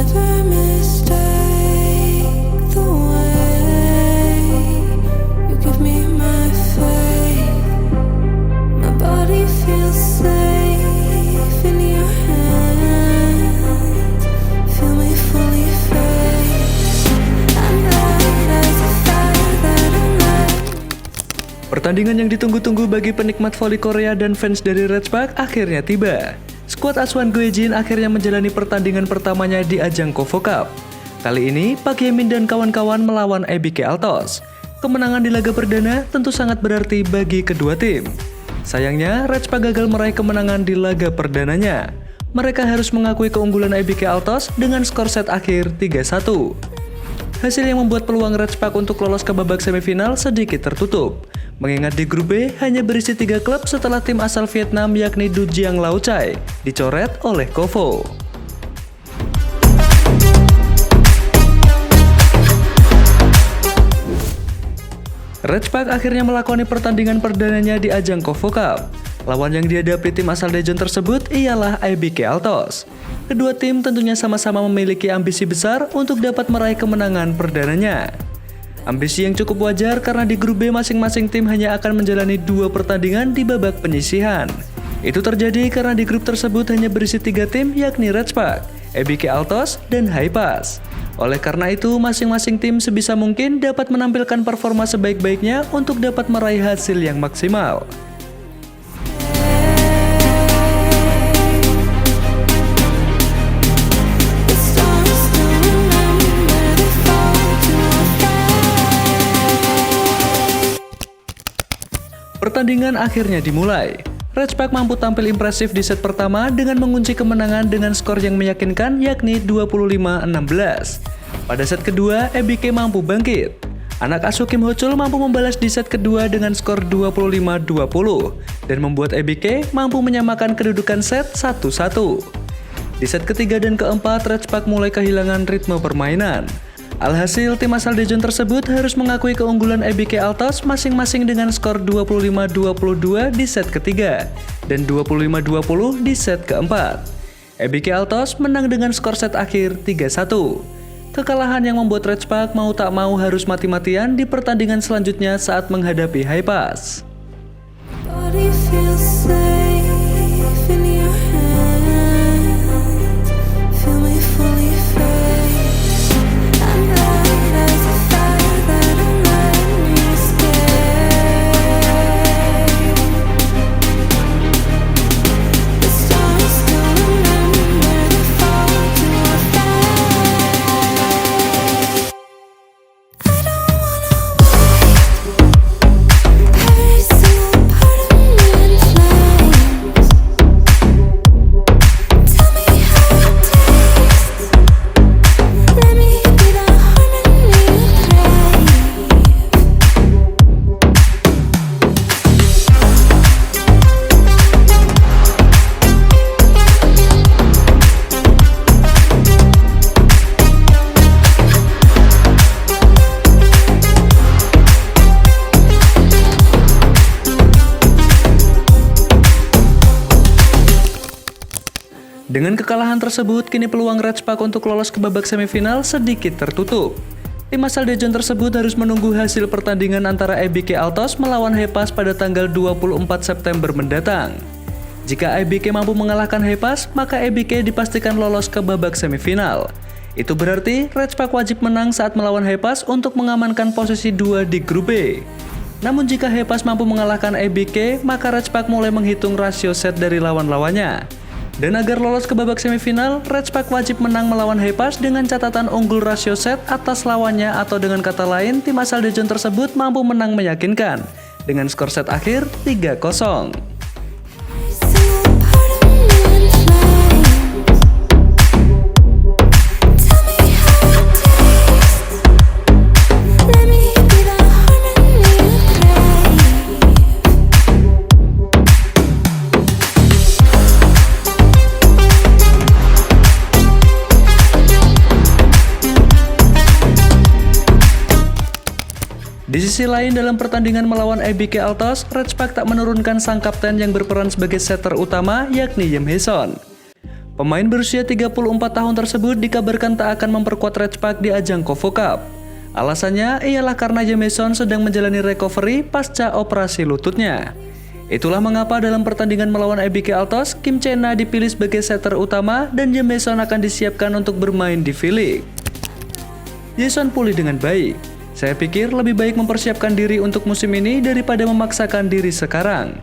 never mistake the way you give me my faith. My body feels safe in your hands. Feel me fully fade. I'm light as a fire that I'm light. Pertandingan yang ditunggu-tunggu bagi penikmat voli Korea dan fans dari Redspark akhirnya tiba. Skuad asuhan Goejin akhirnya menjalani pertandingan pertamanya di ajang KOFO Cup. Kali ini, Park Hye-min dan kawan-kawan melawan ABK Altos. Kemenangan di laga perdana tentu sangat berarti bagi kedua tim. Sayangnya, Redspark gagal meraih kemenangan di laga perdananya. Mereka harus mengakui keunggulan ABK Altos dengan skor set akhir 3-1. Hasil yang membuat peluang Redspark untuk lolos ke babak semifinal sedikit tertutup. Mengingat di grup B hanya berisi 3 klub setelah tim asal Vietnam yakni Dujiang Laochai dicoret oleh KOFO. Redspark akhirnya melakoni pertandingan perdananya di ajang KOFO Cup. Lawan yang dihadapi tim asal Daejeon tersebut ialah ABK Altos. Kedua tim tentunya sama-sama memiliki ambisi besar untuk dapat meraih kemenangan perdananya. Ambisi yang cukup wajar karena di grup B masing-masing tim hanya akan menjalani 2 pertandingan di babak penyisihan. Itu terjadi karena di grup tersebut hanya berisi 3 tim yakni Redspark, ABK Altos, dan Hypas. Oleh karena itu, masing-masing tim sebisa mungkin dapat menampilkan performa sebaik-baiknya untuk dapat meraih hasil yang maksimal. Pertandingan akhirnya dimulai. Redspark mampu tampil impresif di set pertama dengan mengunci kemenangan dengan skor yang meyakinkan yakni 25-16. Pada set kedua, ABK mampu bangkit. Anak asuh Kim Ho Chul mampu membalas di set kedua dengan skor 25-20 dan membuat ABK mampu menyamakan kedudukan set 1-1. Di set ketiga dan keempat, Redspark mulai kehilangan ritme permainan. Alhasil, tim asal Daejeon tersebut harus mengakui keunggulan ABK Altos masing-masing dengan skor 25-22 di set ketiga dan 25-20 di set keempat. ABK Altos menang dengan skor set akhir 3-1. Kekalahan yang membuat Redspark mau tak mau harus mati-matian di pertandingan selanjutnya saat menghadapi Hypas. Body feels safe in your hands. Feel me fully fade. I'm light as a fire that I'm letting you escape. The stars still remember the fall to our fate. I don't wanna wait. Every single part of me in flames. Tell me how it tastes. Let me be the harmony you crave. Dengan kekalahan tersebut, kini peluang Redspark untuk lolos ke babak semifinal sedikit tertutup. Tim asal Daejeon tersebut harus menunggu hasil pertandingan antara ABK Altos melawan Hypas pada tanggal 24 September mendatang. Jika ABK mampu mengalahkan Hypas, maka ABK dipastikan lolos ke babak semifinal. Itu berarti Redspark wajib menang saat melawan Hypas untuk mengamankan posisi 2 di grup B. Namun jika Hypas mampu mengalahkan ABK, maka Redspark mulai menghitung rasio set dari lawan-lawannya. Dan agar lolos ke babak semifinal, Redspark wajib menang melawan Hypas dengan catatan unggul rasio set atas lawannya, atau dengan kata lain, tim asal Daejeon tersebut mampu menang meyakinkan dengan skor set akhir 3-0. Every single part of me in flames. Tell me how it tastes. Let me be the harmony you crave. Di sisi lain, dalam pertandingan melawan ABK Altos, Redspark tak menurunkan sang kapten yang berperan sebagai setter utama yakni Yim Hae-son. Pemain berusia 34 tahun tersebut dikabarkan tak akan memperkuat Ratchpak di ajang Kovo Cup. Alasannya ialah karena Jameson sedang menjalani recovery pasca operasi lututnya. Itulah mengapa dalam pertandingan melawan ABK Altos, Kim Chena dipilih sebagai setter utama dan Jameson akan disiapkan untuk bermain di V-League. Jason pulih dengan baik. Saya pikir lebih baik mempersiapkan diri untuk musim ini daripada memaksakan diri sekarang.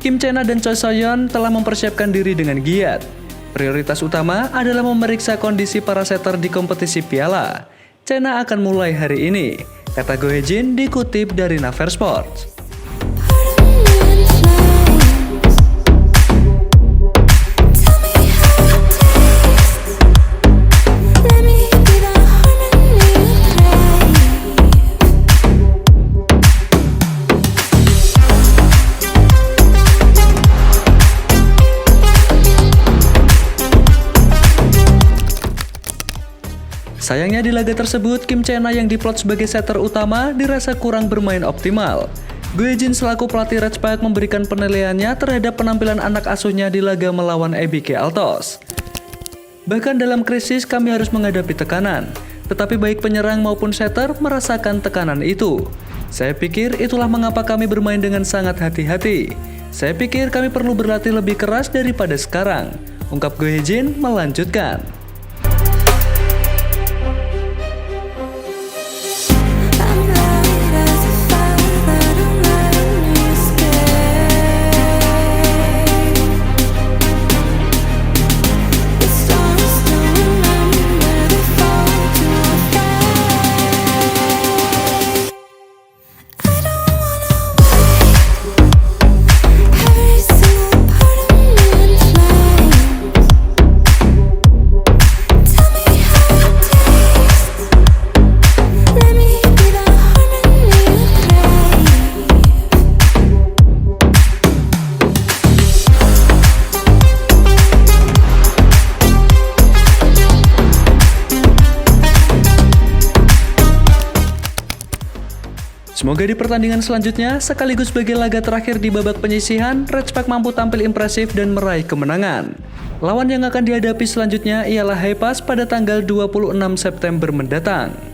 Kim Chena dan Choi So-yeon telah mempersiapkan diri dengan giat. Prioritas utama adalah memeriksa kondisi para setter di kompetisi piala. Chena akan mulai hari ini, kata Go Hae-jin dikutip dari Naver Sports. Sayangnya di laga tersebut, Kim Chena yang diplot sebagai setter utama dirasa kurang bermain optimal. Go Hae-jin selaku pelatih Ratchpak memberikan penilaiannya terhadap penampilan anak asuhnya di laga melawan ABK Altos. Bahkan dalam krisis kami harus menghadapi tekanan, tetapi baik penyerang maupun setter merasakan tekanan itu. Saya pikir itulah mengapa kami bermain dengan sangat hati-hati. Saya pikir kami perlu berlatih lebih keras daripada sekarang, ungkap Go Hae-jin melanjutkan. Semoga di pertandingan selanjutnya, sekaligus sebagai laga terakhir di babak penyisihan, Ratchpak mampu tampil impresif dan meraih kemenangan. Lawan yang akan dihadapi selanjutnya ialah Haepas pada tanggal 26 September mendatang.